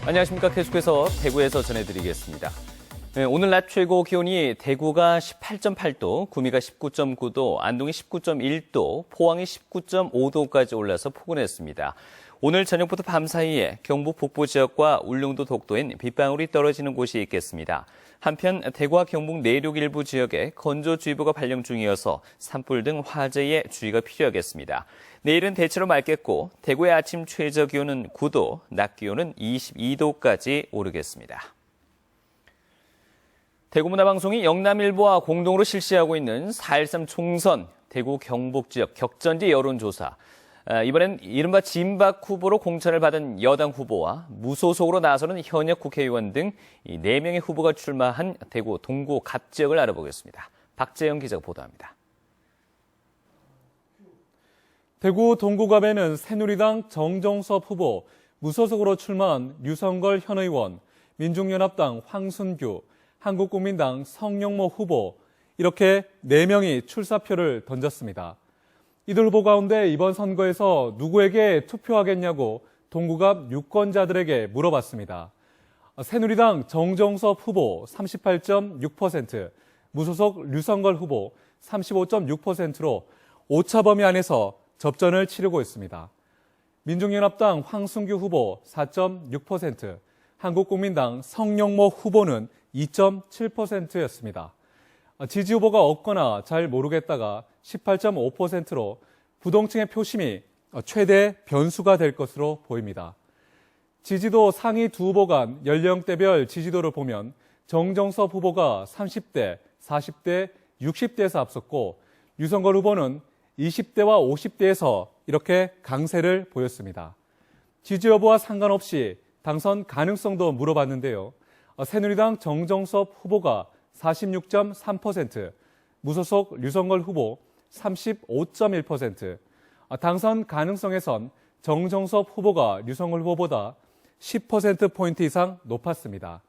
안녕하십니까. 계속해서 대구에서 전해드리겠습니다. 오늘 낮 최고 기온이 대구가 18.8도, 구미가 19.9도, 안동이 19.1도, 포항이 19.5도까지 올라서 포근했습니다. 오늘 저녁부터 밤 사이에 경북 북부 지역과 울릉도 독도엔 빗방울이 떨어지는 곳이 있겠습니다. 한편 대구와 경북 내륙 일부 지역에 건조주의보가 발령 중이어서 산불 등 화재에 주의가 필요하겠습니다. 내일은 대체로 맑겠고 대구의 아침 최저 기온은 9도, 낮 기온은 22도까지 오르겠습니다. 대구문화방송이 영남일보와 공동으로 실시하고 있는 4.13 총선 대구 경북 지역 격전지 여론조사. 이번엔 이른바 진박 후보로 공천을 받은 여당 후보와 무소속으로 나서는 현역 국회의원 등 4명의 후보가 출마한 대구 동구 갑 지역을 알아보겠습니다. 박재영 기자가 보도합니다. 대구 동구갑에는 새누리당 정정섭 후보, 무소속으로 출마한 유성걸 현 의원, 민중연합당 황순규, 한국국민당 성영모 후보, 이렇게 4명이 출사표를 던졌습니다. 이들 후보 가운데 이번 선거에서 누구에게 투표하겠냐고 동구갑 유권자들에게 물어봤습니다. 새누리당 정정섭 후보 38.6%, 무소속 류성걸 후보 35.6%로 오차 범위 안에서 접전을 치르고 있습니다. 민중연합당 황순규 후보 4.6%, 한국국민당 성영모 후보는 2.7%였습니다. 지지 후보가 없거나 잘 모르겠다가 18.5%로 부동층의 표심이 최대 변수가 될 것으로 보입니다. 지지도 상위 두 후보 간 연령대별 지지도를 보면 정정섭 후보가 30대, 40대, 60대에서 앞섰고 유성걸 후보는 20대와 50대에서 이렇게 강세를 보였습니다. 지지 여부와 상관없이 당선 가능성도 물어봤는데요. 새누리당 정정섭 후보가 46.3%, 무소속 류성걸 후보 35.1%, 당선 가능성에선 정정섭 후보가 류성걸 후보보다 10%포인트 이상 높았습니다.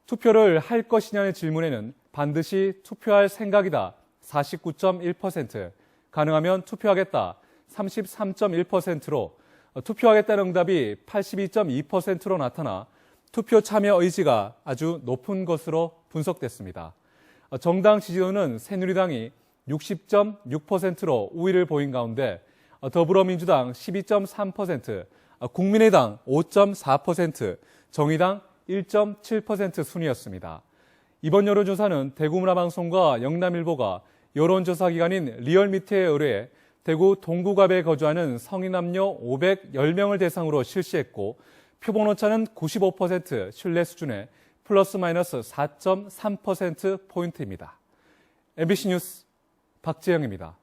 투표를 할 것이냐는 질문에는 반드시 투표할 생각이다 49.1%, 가능하면 투표하겠다 33.1%로 투표하겠다는 응답이 82.2%로 나타나 투표 참여 의지가 아주 높은 것으로 분석됐습니다. 정당 지지도는 새누리당이 60.6%로 우위를 보인 가운데 더불어민주당 12.3%, 국민의당 5.4%, 정의당 1.7% 순이었습니다. 이번 여론조사는 대구문화방송과 영남일보가 여론조사 기관인 리얼미터에 의뢰해 대구 동구갑에 거주하는 성인 남녀 510명을 대상으로 실시했고 표본 오차는 95% 신뢰 수준의 플러스 마이너스 4.3%포인트입니다. MBC 뉴스 박재영입니다.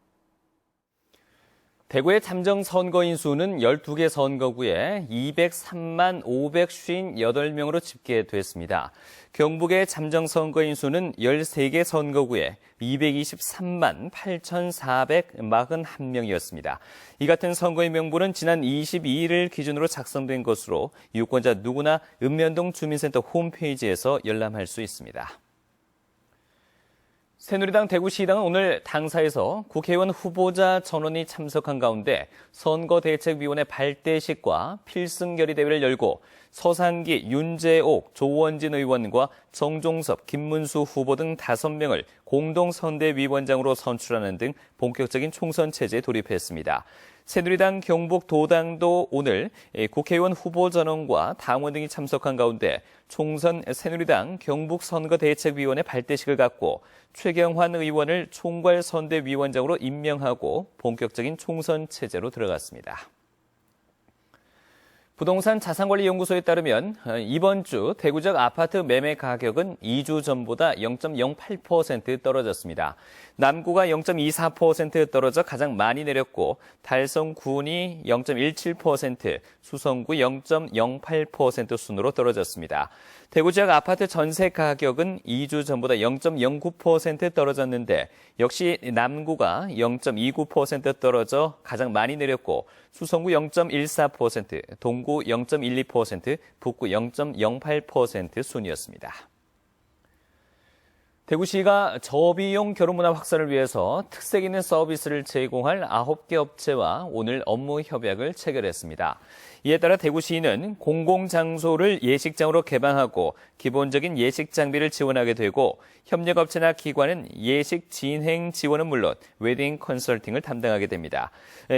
대구의 잠정 선거인 수는 12개 선거구에 203만 558명으로 집계됐습니다. 경북의 잠정 선거인 수는 13개 선거구에 223만 8,441명이었습니다. 이 같은 선거인 명부는 지난 22일을 기준으로 작성된 것으로 유권자 누구나 읍면동 주민센터 홈페이지에서 열람할 수 있습니다. 새누리당 대구시당은 오늘 당사에서 국회의원 후보자 전원이 참석한 가운데 선거대책위원회 발대식과 필승결의 대회를 열고 서산기, 윤재옥, 조원진 의원과 정종섭, 김문수 후보 등 5명을 공동선대위원장으로 선출하는 등 본격적인 총선 체제에 돌입했습니다. 새누리당 경북도당도 오늘 국회의원 후보 전원과 당원 등이 참석한 가운데 총선 새누리당 경북선거대책위원회 발대식을 갖고 최경환 의원을 총괄선대위원장으로 임명하고 본격적인 총선 체제로 들어갔습니다. 부동산 자산관리연구소에 따르면 이번 주 대구 지역 아파트 매매 가격은 2주 전보다 0.08% 떨어졌습니다. 남구가 0.24% 떨어져 가장 많이 내렸고 달성군이 0.17%, 수성구 0.08% 순으로 떨어졌습니다. 대구 지역 아파트 전세 가격은 2주 전보다 0.09% 떨어졌는데 역시 남구가 0.29% 떨어져 가장 많이 내렸고 수성구 0.14%, 동구 0.12%, 북구 0.08% 순이었습니다. 대구시가 저비용 결혼문화 확산을 위해서 특색 있는 서비스를 제공할 9개 업체와 오늘 업무 협약을 체결했습니다. 이에 따라 대구시는 공공장소를 예식장으로 개방하고 기본적인 예식 장비를 지원하게 되고 협력업체나 기관은 예식 진행 지원은 물론 웨딩 컨설팅을 담당하게 됩니다.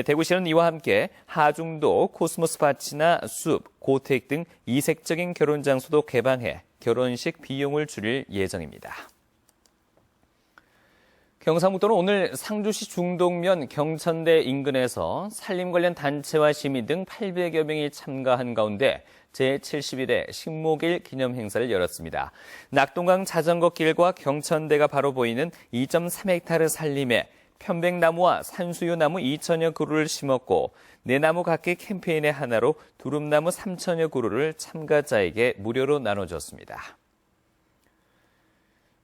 대구시는 이와 함께 하중도, 코스모스 파티나 숲, 고택 등 이색적인 결혼장소도 개방해 결혼식 비용을 줄일 예정입니다. 경상북도는 오늘 상주시 중동면 경천대 인근에서 산림 관련 단체와 시민 등 800여 명이 참가한 가운데 제71회 식목일 기념 행사를 열었습니다. 낙동강 자전거 길과 경천대가 바로 보이는 2.3헥타르 산림에 편백나무와 산수유나무 2천여 그루를 심었고 내나무 각기 캠페인의 하나로 두릅나무 3천여 그루를 참가자에게 무료로 나눠줬습니다.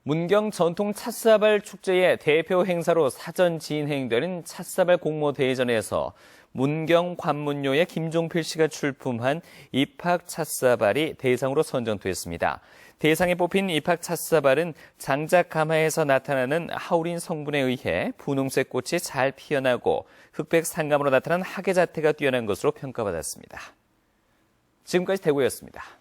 문경 전통 찻사발 축제의 대표 행사로 사전 진행되는 찻사발 공모 대전에서 문경 관문료의 김종필 씨가 출품한 입학 찻사발이 대상으로 선정됐습니다. 대상에 뽑힌 입학 찻사발은 장작 가마에서 나타나는 하우린 성분에 의해 분홍색 꽃이 잘 피어나고 흑백 상감으로 나타난 학예 자태가 뛰어난 것으로 평가받았습니다. 지금까지 대구였습니다.